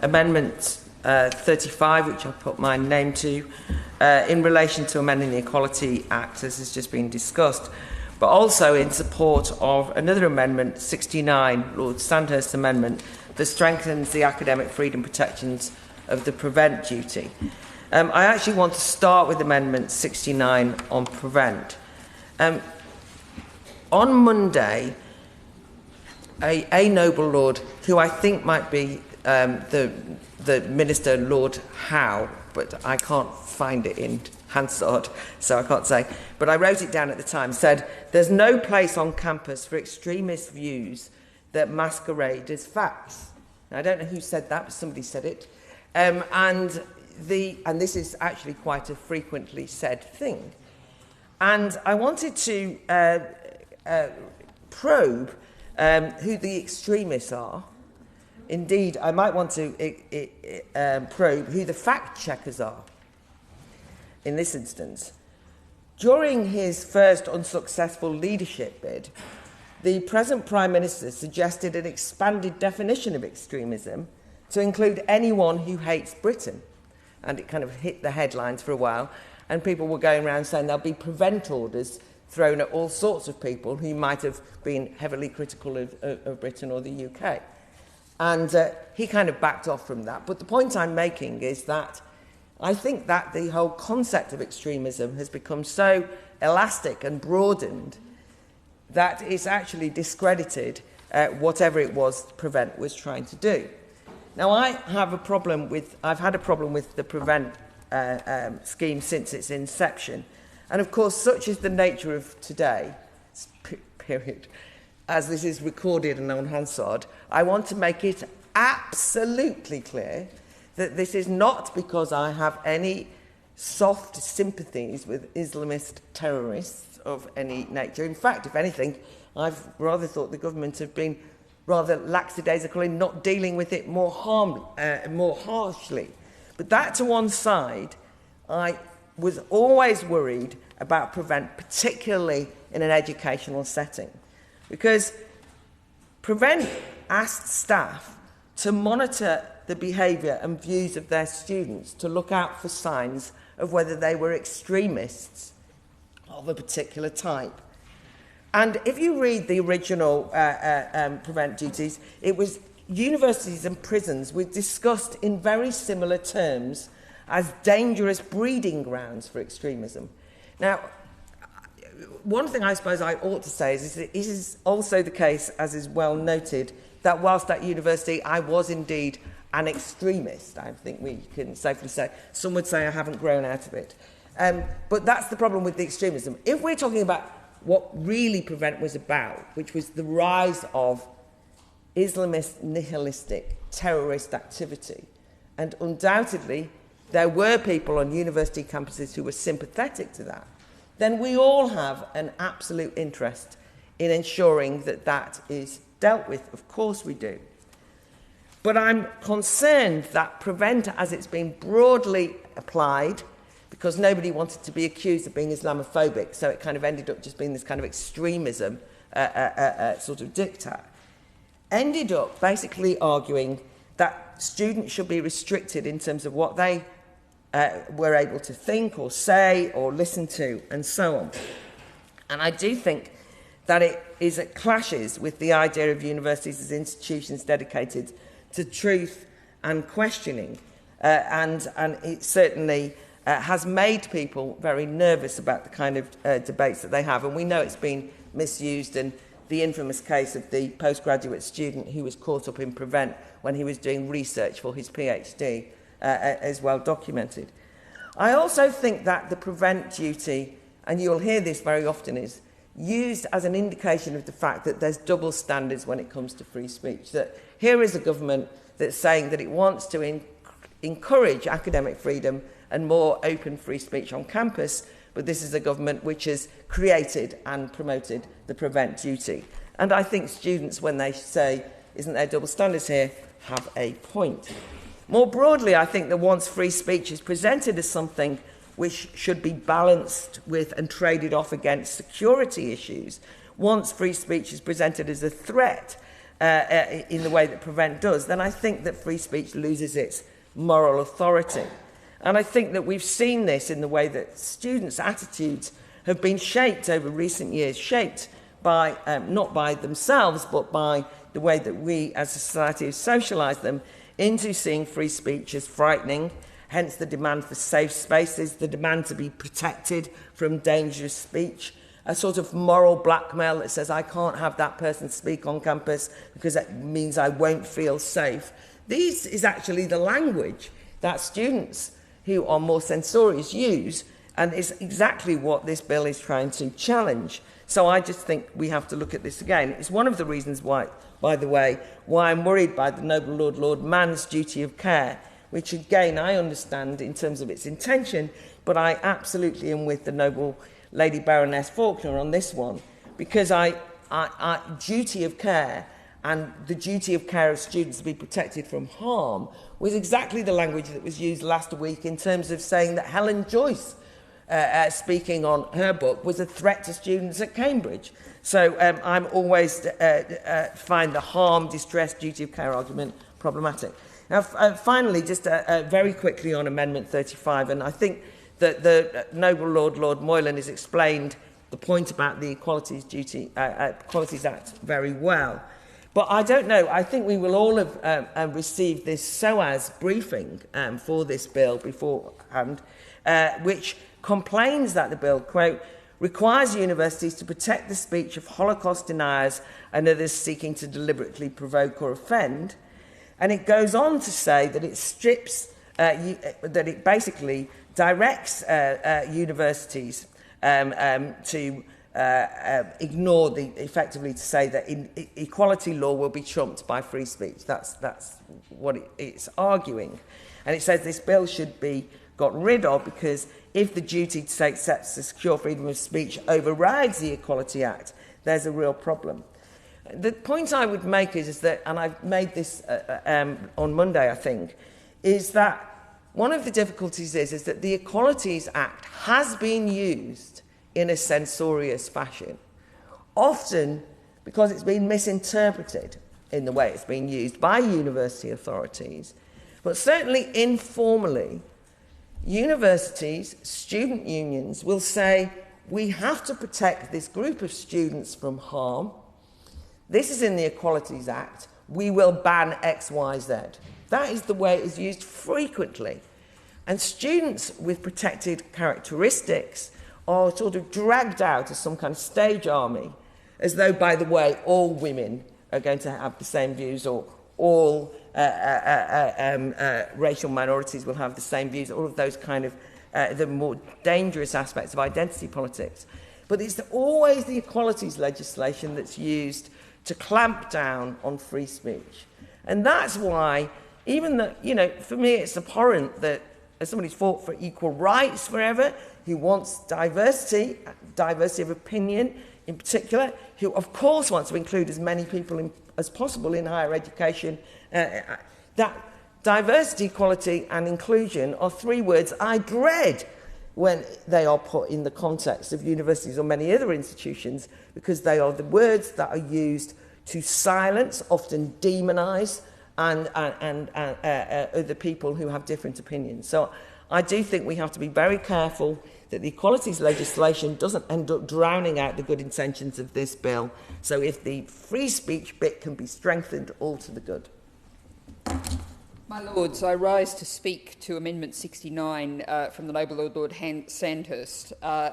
Amendment 35, which I put my name to, in relation to amending the Equality Act, as has just been discussed, but also in support of another amendment, 69, Lord Sandhurst's amendment, that strengthens the academic freedom protections of the prevent duty. I actually want to start with Amendment 69 on prevent. On Monday, a noble lord, who I think might be the Minister Lord Howe, but I can't find it in Hansard, so I can't say, but I wrote it down at the time, said, "There's no place on campus for extremist views that masquerade as facts." Now, I don't know who said that, but somebody said it. And this is actually quite a frequently said thing. And I wanted to probe who the extremists are. Indeed, I might want to probe who the fact-checkers are in this instance. During his first unsuccessful leadership bid, the present Prime Minister suggested an expanded definition of extremism to include anyone who hates Britain. And it kind of hit the headlines for a while, and people were going around saying there'll be prevent orders thrown at all sorts of people who might have been heavily critical of Britain or the UK. And he kind of backed off from that. But the point I'm making is that I think that the whole concept of extremism has become so elastic and broadened that it's actually discredited whatever it was Prevent was trying to do. Now, I've had a problem with the Prevent scheme since its inception. And of course, such is the nature of today, period, as this is recorded and on Hansard, I want to make it absolutely clear that this is not because I have any soft sympathies with Islamist terrorists of any nature. In fact, if anything, I've rather thought the government have been rather lackadaisical in not dealing with it more harshly. But that to one side, I was always worried about Prevent, particularly in an educational setting, because Prevent asked staff to monitor the behaviour and views of their students, to look out for signs of whether they were extremists of a particular type. And if you read the original Prevent duties, it was universities and prisons were discussed in very similar terms as dangerous breeding grounds for extremism. Now, one thing I suppose I ought to say is that it is also the case, as is well noted, that whilst at university I was indeed an extremist. I think we can safely say. Some would say I haven't grown out of it. But that's the problem with the extremism. If we're talking about what really Prevent was about, which was the rise of Islamist nihilistic terrorist activity, and undoubtedly there were people on university campuses who were sympathetic to that, then we all have an absolute interest in ensuring that that is dealt with. Of course we do. But I'm concerned that Prevent, as it's been broadly applied, because nobody wanted to be accused of being Islamophobic, so it kind of ended up just being this kind of extremism sort of diktat, ended up basically arguing that students should be restricted in terms of what they were able to think or say or listen to, and so on. And I do think that it clashes with the idea of universities as institutions dedicated to truth and questioning, and it certainly has made people very nervous about the kind of debates that they have. And we know it's been misused, and the infamous case of the postgraduate student who was caught up in Prevent when he was doing research for his PhD is well documented. I also think that the Prevent duty, and you'll hear this very often, is used as an indication of the fact that there's double standards when it comes to free speech. That here is a government that's saying that it wants to encourage academic freedom and more open free speech on campus, but this is a government which has created and promoted the Prevent duty. And I think students, when they say, isn't there double standards here, have a point. More broadly, I think that once free speech is presented as something which should be balanced with and traded off against security issues, once free speech is presented as a threat, in the way that Prevent does, then I think that free speech loses its moral authority. And I think that we've seen this in the way that students' attitudes have been shaped over recent years, shaped by, not by themselves, but by the way that we as a society have socialised them into seeing free speech as frightening, hence the demand for safe spaces, the demand to be protected from dangerous speech, a sort of moral blackmail that says I can't have that person speak on campus because that means I won't feel safe. This is actually the language that students who are more censorious use, and is exactly what this bill is trying to challenge. So I just think we have to look at this again. It's one of the reasons why, by the way, why I'm worried by the Noble Lord Mann's duty of care, which again I understand in terms of its intention, but I absolutely am with the Noble Lady Baroness Faulkner on this one, because duty of care and the duty of care of students to be protected from harm was exactly the language that was used last week in terms of saying that Helen Joyce, speaking on her book, was a threat to students at Cambridge. So I'm always find the harm, distress, duty of care argument problematic. Now, finally, just very quickly on Amendment 35, and I think that the Noble Lord Moylan has explained the point about the Equalities Act very well. But I don't know, I think we will all have received this SOAS briefing for this bill beforehand, which complains that the bill, quote, requires universities to protect the speech of Holocaust deniers and others seeking to deliberately provoke or offend. And it goes on to say that it strips, that it basically directs universities to ignore effectively to say that equality law will be trumped by free speech. That's what it's arguing. And it says this bill should be got rid of because if the duty to take steps to secure freedom of speech overrides the Equality Act, there's a real problem. The point I would make is that, and I've made this on Monday, I think, is that one of the difficulties is that the Equalities Act has been used in a censorious fashion, often because it's been misinterpreted in the way it's been used by university authorities, but certainly informally, universities, student unions will say, we have to protect this group of students from harm. This is in the Equalities Act. We will ban X, Y, Z. That is the way it is used frequently. And students with protected characteristics are sort of dragged out as some kind of stage army, as though, by the way, all women are going to have the same views, or all racial minorities will have the same views, all of those kind of the more dangerous aspects of identity politics. But it's always the equalities legislation that's used to clamp down on free speech. And that's why, even though, you know, for me it's abhorrent that as somebody who's fought for equal rights forever, who wants diversity of opinion in particular, who of course wants to include as many people as possible in higher education, that diversity, equality and inclusion are three words I dread when they are put in the context of universities or many other institutions, because they are the words that are used to silence, often demonise, and other people who have different opinions. So I do think we have to be very careful that the equalities legislation doesn't end up drowning out the good intentions of this bill. So if the free speech bit can be strengthened, all to the good. My Lords, I rise to speak to Amendment 69 from the Noble Lord Sandhurst.